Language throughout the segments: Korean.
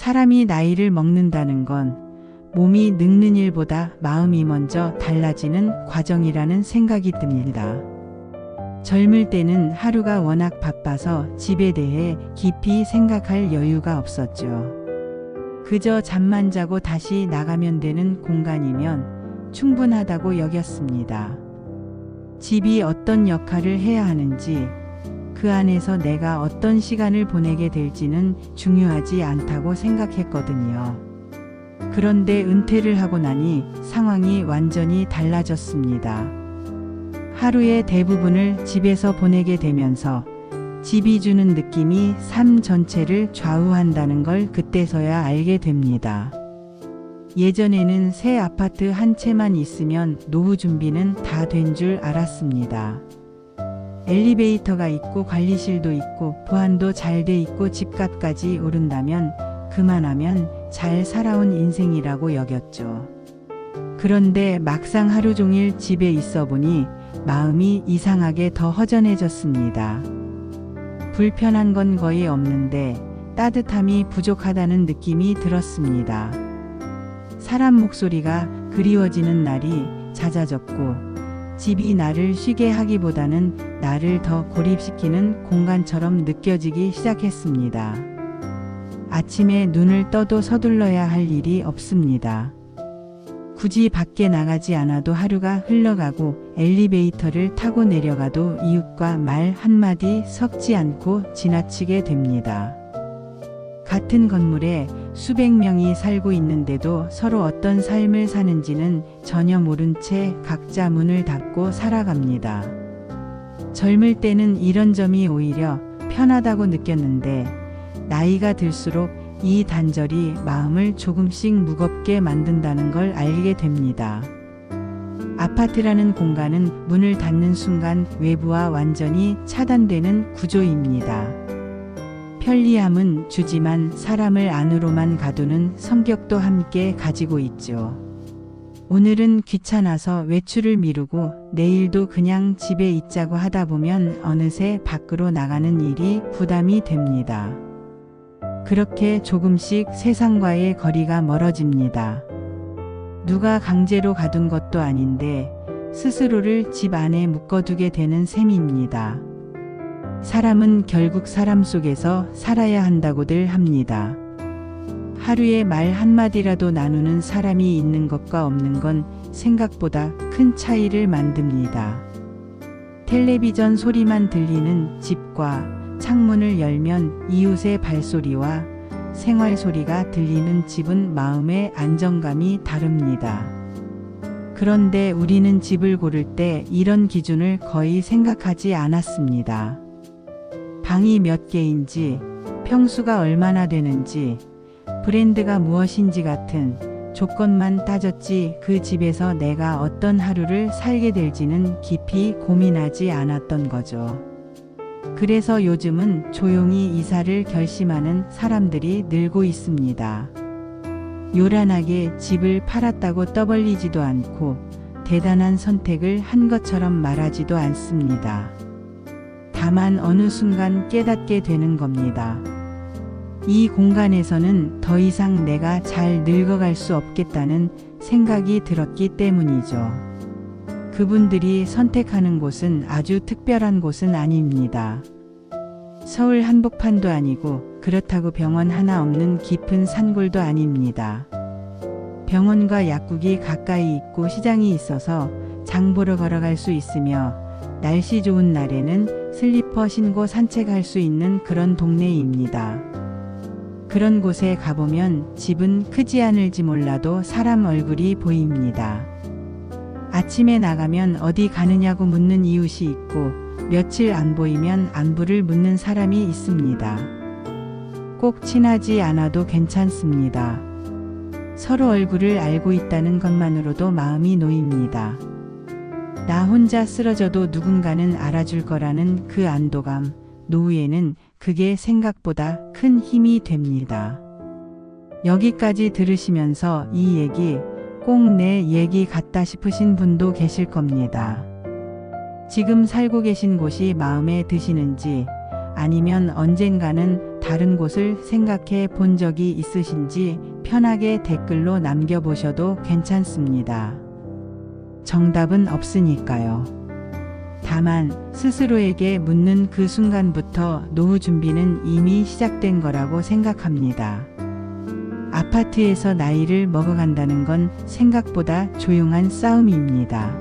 사람이 나이를 먹는다는 건 몸이 늙는 일보다 마음이 먼저 달라지는 과정이라는 생각이 듭니다. 젊을 때는 하루가 워낙 바빠서 집에 대해 깊이 생각할 여유가 없었죠. 그저 잠만 자고 다시 나가면 되는 공간이면 충분하다고 여겼습니다. 집이 어떤 역할을 해야 하는지, 그 안에서 내가 어떤 시간을 보내게 될지는 중요하지 않다고 생각했거든요. 그런데 은퇴를 하고 나니 상황이 완전히 달라졌습니다. 하루의 대부분을 집에서 보내게 되면서 집이 주는 느낌이 삶 전체를 좌우한다는 걸 그때서야 알게 됩니다. 예전에는 새 아파트 한 채만 있으면 노후 준비는 다 된 줄 알았습니다. 엘리베이터가 있고 관리실도 있고 보안도 잘 돼 있고 집값까지 오른다면 그만하면 잘 살아온 인생이라고 여겼죠. 그런데 막상 하루 종일 집에 있어 보니 마음이 이상하게 더 허전해졌습니다. 불편한 건 거의 없는데 따뜻함이 부족하다는 느낌이 들었습니다. 사람 목소리가 그리워지는 날이 잦아졌고 집이 나를 쉬게 하기보다는 나를 더 고립시키는 공간처럼 느껴지기 시작했습니다. 아침에 눈을 떠도 서둘러야 할 일이 없습니다. 굳이 밖에 나가지 않아도 하루가 흘러가고 엘리베이터를 타고 내려가도 이웃과 말 한마디 섞지 않고 지나치게 됩니다. 같은 건물에 수백 명이 살고 있는데도 서로 어떤 삶을 사는지는 전혀 모른 채 각자 문을 닫고 살아갑니다. 젊을 때는 이런 점이 오히려 편하다고 느꼈는데 나이가 들수록 이 단절이 마음을 조금씩 무겁게 만든다는 걸 알게 됩니다. 아파트라는 공간은 문을 닫는 순간 외부와 완전히 차단되는 구조입니다. 편리함은 주지만 사람을 안으로만 가두는 성격도 함께 가지고 있죠. 오늘은 귀찮아서 외출을 미루고 내일도 그냥 집에 있자고 하다 보면 어느새 밖으로 나가는 일이 부담이 됩니다. 그렇게 조금씩 세상과의 거리가 멀어집니다. 누가 강제로 가둔 것도 아닌데 스스로를 집 안에 묶어두게 되는 셈입니다. 사람은 결국 사람 속에서 살아야 한다고들 합니다. 하루에 말 한마디라도 나누는 사람이 있는 것과 없는 건 생각보다 큰 차이를 만듭니다. 텔레비전 소리만 들리는 집과 창문을 열면 이웃의 발소리와 생활 소리가 들리는 집은 마음의 안정감이 다릅니다. 그런데 우리는 집을 고를 때 이런 기준을 거의 생각하지 않았습니다. 방이 몇 개인지, 평수가 얼마나 되는지, 브랜드가 무엇인지 같은 조건만 따졌지 그 집에서 내가 어떤 하루를 살게 될지는 깊이 고민하지 않았던 거죠. 그래서 요즘은 조용히 이사를 결심하는 사람들이 늘고 있습니다. 요란하게 집을 팔았다고 떠벌리지도 않고 대단한 선택을 한 것처럼 말하지도 않습니다. 다만 어느 순간 깨닫게 되는 겁니다. 이 공간에서는 더 이상 내가 잘 늙어갈 수 없겠다는 생각이 들었기 때문이죠. 그분들이 선택하는 곳은 아주 특별한 곳은 아닙니다. 서울 한복판도 아니고 그렇다고 병원 하나 없는 깊은 산골도 아닙니다. 병원과 약국이 가까이 있고 시장이 있어서 장 보러 걸어갈 수 있으며 날씨 좋은 날에는 슬리퍼 신고 산책할 수 있는 그런 동네입니다. 그런 곳에 가보면 집은 크지 않을지 몰라도 사람 얼굴이 보입니다. 아침에 나가면 어디 가느냐고 묻는 이웃이 있고 며칠 안 보이면 안부를 묻는 사람이 있습니다. 꼭 친하지 않아도 괜찮습니다. 서로 얼굴을 알고 있다는 것만으로도 마음이 놓입니다. 나 혼자 쓰러져도 누군가는 알아줄 거라는 그 안도감, 노후에는 그게 생각보다 큰 힘이 됩니다. 여기까지 들으시면서 이 얘기 꼭 내 얘기 같다 싶으신 분도 계실 겁니다. 지금 살고 계신 곳이 마음에 드시는지 아니면 언젠가는 다른 곳을 생각해 본 적이 있으신지 편하게 댓글로 남겨보셔도 괜찮습니다. 정답은 없으니까요. 다만 스스로에게 묻는 그 순간부터 노후 준비는 이미 시작된 거라고 생각합니다. 아파트에서 나이를 먹어간다는 건 생각보다 조용한 싸움입니다.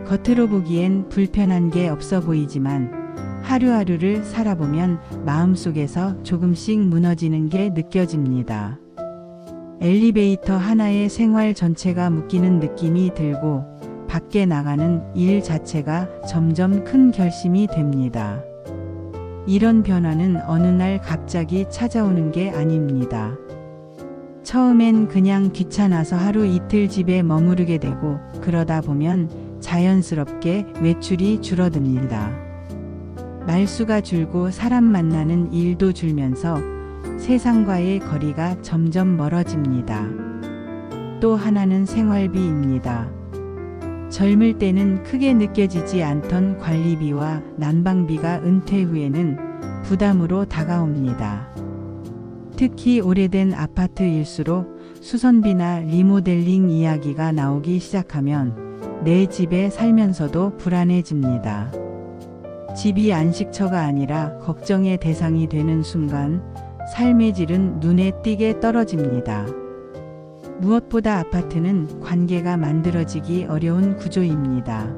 겉으로 보기엔 불편한 게 없어 보이지만 하루하루를 살아보면 마음속에서 조금씩 무너지는 게 느껴집니다. 엘리베이터 하나에 생활 전체가 묶이는 느낌이 들고 밖에 나가는 일 자체가 점점 큰 결심이 됩니다. 이런 변화는 어느 날 갑자기 찾아오는 게 아닙니다. 처음엔 그냥 귀찮아서 하루 이틀 집에 머무르게 되고 그러다 보면 자연스럽게 외출이 줄어듭니다. 말수가 줄고 사람 만나는 일도 줄면서 세상과의 거리가 점점 멀어집니다. 또 하나는 생활비입니다. 젊을 때는 크게 느껴지지 않던 관리비와 난방비가 은퇴 후에는 부담으로 다가옵니다. 특히 오래된 아파트일수록 수선비나 리모델링 이야기가 나오기 시작하면 내 집에 살면서도 불안해집니다. 집이 안식처가 아니라 걱정의 대상이 되는 순간 삶의 질은 눈에 띄게 떨어집니다. 무엇보다 아파트는 관계가 만들어지기 어려운 구조입니다.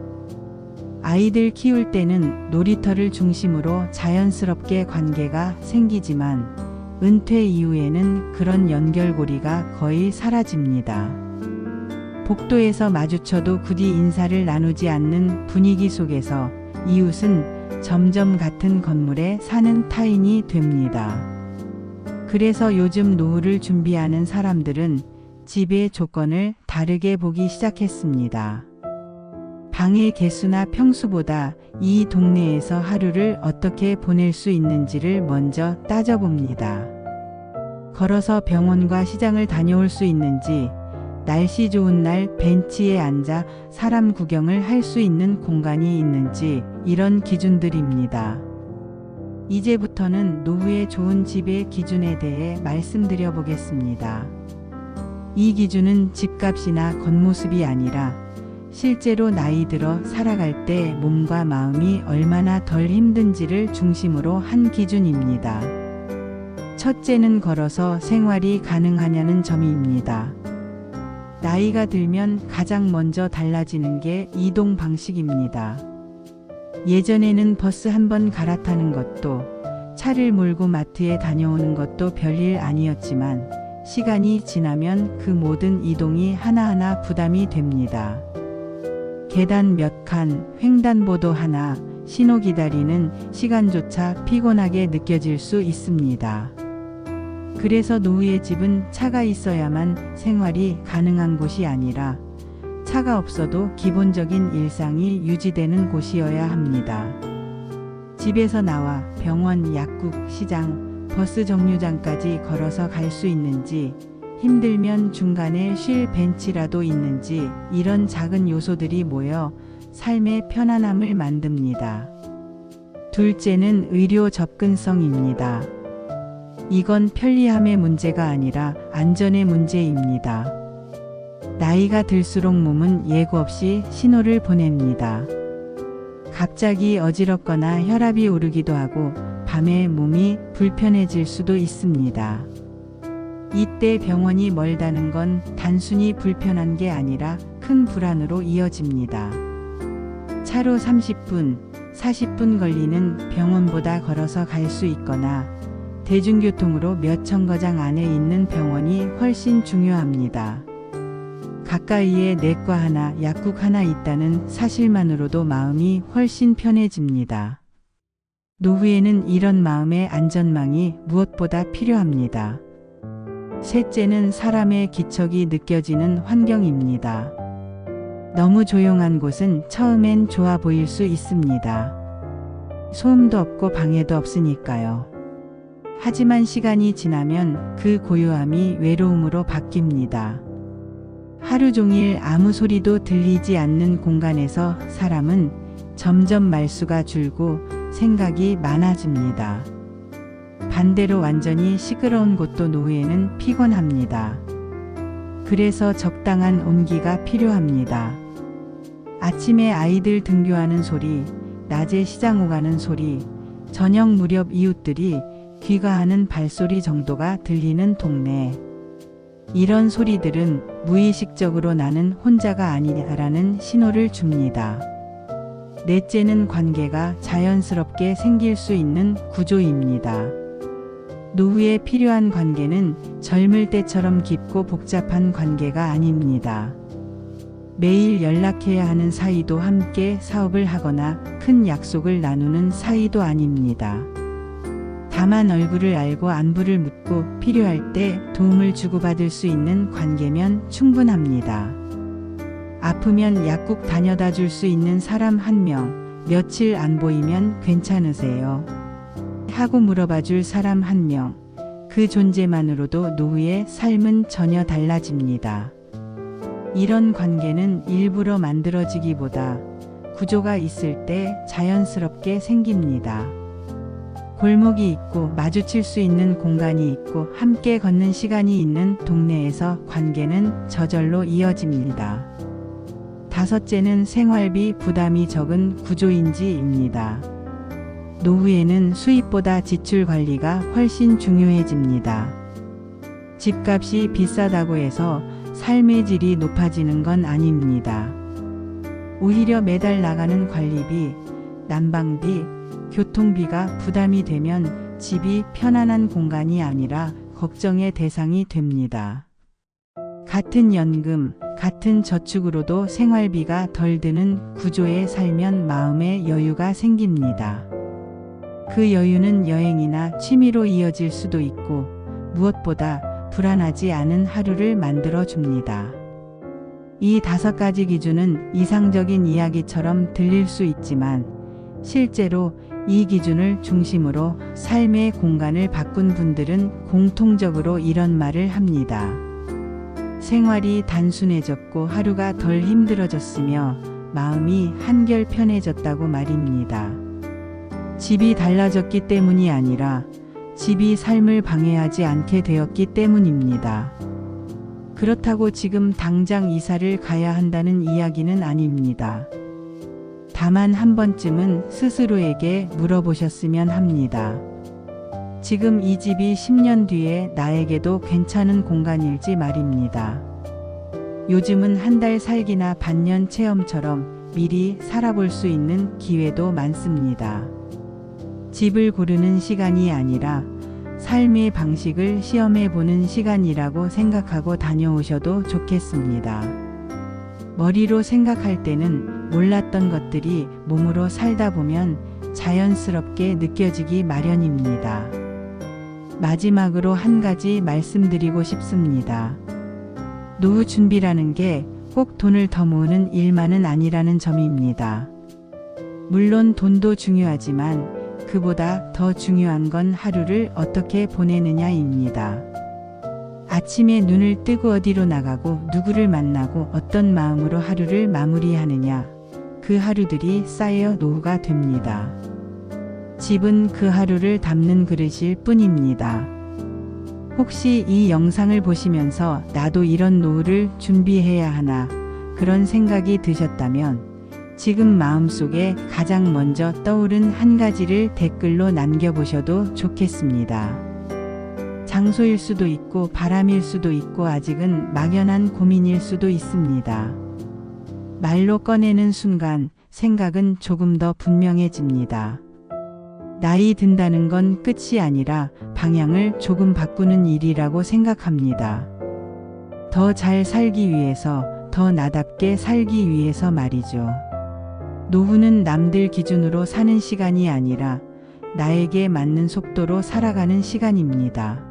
아이들 키울 때는 놀이터를 중심으로 자연스럽게 관계가 생기지만 은퇴 이후에는 그런 연결고리가 거의 사라집니다. 복도에서 마주쳐도 굳이 인사를 나누지 않는 분위기 속에서 이웃은 점점 같은 건물에 사는 타인이 됩니다. 그래서 요즘 노후를 준비하는 사람들은 집의 조건을 다르게 보기 시작했습니다. 방의 개수나 평수보다 이 동네에서 하루를 어떻게 보낼 수 있는지를 먼저 따져봅니다. 걸어서 병원과 시장을 다녀올 수 있는지, 날씨 좋은 날 벤치에 앉아 사람 구경을 할 수 있는 공간이 있는지 이런 기준들입니다. 이제부터는 노후에 좋은 집의 기준에 대해 말씀드려 보겠습니다. 이 기준은 집값이나 겉모습이 아니라 실제로 나이 들어 살아갈 때 몸과 마음이 얼마나 덜 힘든지를 중심으로 한 기준입니다. 첫째는 걸어서 생활이 가능하냐는 점입니다. 나이가 들면 가장 먼저 달라지는 게 이동 방식입니다. 예전에는 버스 한 번 갈아타는 것도 차를 몰고 마트에 다녀오는 것도 별일 아니었지만 시간이 지나면 그 모든 이동이 하나하나 부담이 됩니다. 계단 몇 칸, 횡단보도 하나, 신호 기다리는 시간조차 피곤하게 느껴질 수 있습니다. 그래서 노후의 집은 차가 있어야만 생활이 가능한 곳이 아니라 차가 없어도 기본적인 일상이 유지되는 곳이어야 합니다. 집에서 나와 병원, 약국, 시장, 버스 정류장까지 걸어서 갈 수 있는지, 힘들면 중간에 쉴 벤치라도 있는지 이런 작은 요소들이 모여 삶의 편안함을 만듭니다. 둘째는 의료 접근성입니다. 이건 편리함의 문제가 아니라 안전의 문제입니다. 나이가 들수록 몸은 예고 없이 신호를 보냅니다. 갑자기 어지럽거나 혈압이 오르기도 하고 밤에 몸이 불편해질 수도 있습니다. 이때 병원이 멀다는 건 단순히 불편한 게 아니라 큰 불안으로 이어집니다. 차로 30분, 40분 걸리는 병원보다 걸어서 갈 수 있거나 대중교통으로 몇 정거장 안에 있는 병원이 훨씬 중요합니다. 가까이에 내과 하나, 약국 하나 있다는 사실만으로도 마음이 훨씬 편해집니다. 노후에는 이런 마음의 안전망이 무엇보다 필요합니다. 셋째는 사람의 기척이 느껴지는 환경입니다. 너무 조용한 곳은 처음엔 좋아 보일 수 있습니다. 소음도 없고 방해도 없으니까요. 하지만 시간이 지나면 그 고요함이 외로움으로 바뀝니다. 하루 종일 아무 소리도 들리지 않는 공간에서 사람은 점점 말수가 줄고 생각이 많아집니다. 반대로 완전히 시끄러운 곳도 노후에는 피곤합니다. 그래서 적당한 온기가 필요합니다. 아침에 아이들 등교하는 소리, 낮에 시장 오가는 소리, 저녁 무렵 이웃들이 귀가하는 발소리 정도가 들리는 동네. 이런 소리들은 무의식적으로 나는 혼자가 아니라는 신호를 줍니다. 넷째는 관계가 자연스럽게 생길 수 있는 구조입니다. 노후에 필요한 관계는 젊을 때처럼 깊고 복잡한 관계가 아닙니다. 매일 연락해야 하는 사이도 함께 사업을 하거나 큰 약속을 나누는 사이도 아닙니다. 다만 얼굴을 알고 안부를 묻고 필요할 때 도움을 주고받을 수 있는 관계면 충분합니다. 아프면 약국 다녀다 줄 수 있는 사람 한 명, 며칠 안 보이면 괜찮으세요? 하고 물어봐 줄 사람 한 명, 그 존재만으로도 노후의 삶은 전혀 달라집니다. 이런 관계는 일부러 만들어지기보다 구조가 있을 때 자연스럽게 생깁니다. 골목이 있고 마주칠 수 있는 공간이 있고 함께 걷는 시간이 있는 동네에서 관계는 저절로 이어집니다. 다섯째는 생활비 부담이 적은 구조인지입니다. 노후에는 수입보다 지출 관리가 훨씬 중요해집니다. 집값이 비싸다고 해서 삶의 질이 높아지는 건 아닙니다. 오히려 매달 나가는 관리비, 난방비, 교통비가 부담이 되면 집이 편안한 공간이 아니라 걱정의 대상이 됩니다. 같은 연금, 같은 저축으로도 생활비가 덜 드는 구조에 살면 마음의 여유가 생깁니다. 그 여유는 여행이나 취미로 이어질 수도 있고 무엇보다 불안하지 않은 하루를 만들어 줍니다. 이 5가지 기준은 이상적인 이야기처럼 들릴 수 있지만 실제로 이 기준을 중심으로 삶의 공간을 바꾼 분들은 공통적으로 이런 말을 합니다. 생활이 단순해졌고 하루가 덜 힘들어졌으며 마음이 한결 편해졌다고 말입니다. 집이 달라졌기 때문이 아니라 집이 삶을 방해하지 않게 되었기 때문입니다. 그렇다고 지금 당장 이사를 가야 한다는 이야기는 아닙니다. 다만 한 번쯤은 스스로에게 물어보셨으면 합니다. 지금 이 집이 10년 뒤에 나에게도 괜찮은 공간일지 말입니다. 요즘은 한 달 살기나 반년 체험처럼 미리 살아볼 수 있는 기회도 많습니다. 집을 고르는 시간이 아니라 삶의 방식을 시험해보는 시간이라고 생각하고 다녀오셔도 좋겠습니다. 머리로 생각할 때는 몰랐던 것들이 몸으로 살다 보면 자연스럽게 느껴지기 마련입니다. 마지막으로 한 가지 말씀드리고 싶습니다. 노후 준비라는 게 꼭 돈을 더 모으는 일만은 아니라는 점입니다. 물론 돈도 중요하지만 그보다 더 중요한 건 하루를 어떻게 보내느냐입니다. 아침에 눈을 뜨고 어디로 나가고 누구를 만나고 어떤 마음으로 하루를 마무리하느냐, 그 하루들이 쌓여 노후가 됩니다. 집은 그 하루를 담는 그릇일 뿐입니다. 혹시 이 영상을 보시면서 나도 이런 노후를 준비해야 하나 그런 생각이 드셨다면 지금 마음속에 가장 먼저 떠오른 한 가지를 댓글로 남겨보셔도 좋겠습니다. 장소일 수도 있고 바람일 수도 있고 아직은 막연한 고민일 수도 있습니다. 말로 꺼내는 순간 생각은 조금 더 분명해집니다. 나이 든다는 건 끝이 아니라 방향을 조금 바꾸는 일이라고 생각합니다. 더 잘 살기 위해서, 더 나답게 살기 위해서 말이죠. 노후는 남들 기준으로 사는 시간이 아니라 나에게 맞는 속도로 살아가는 시간입니다.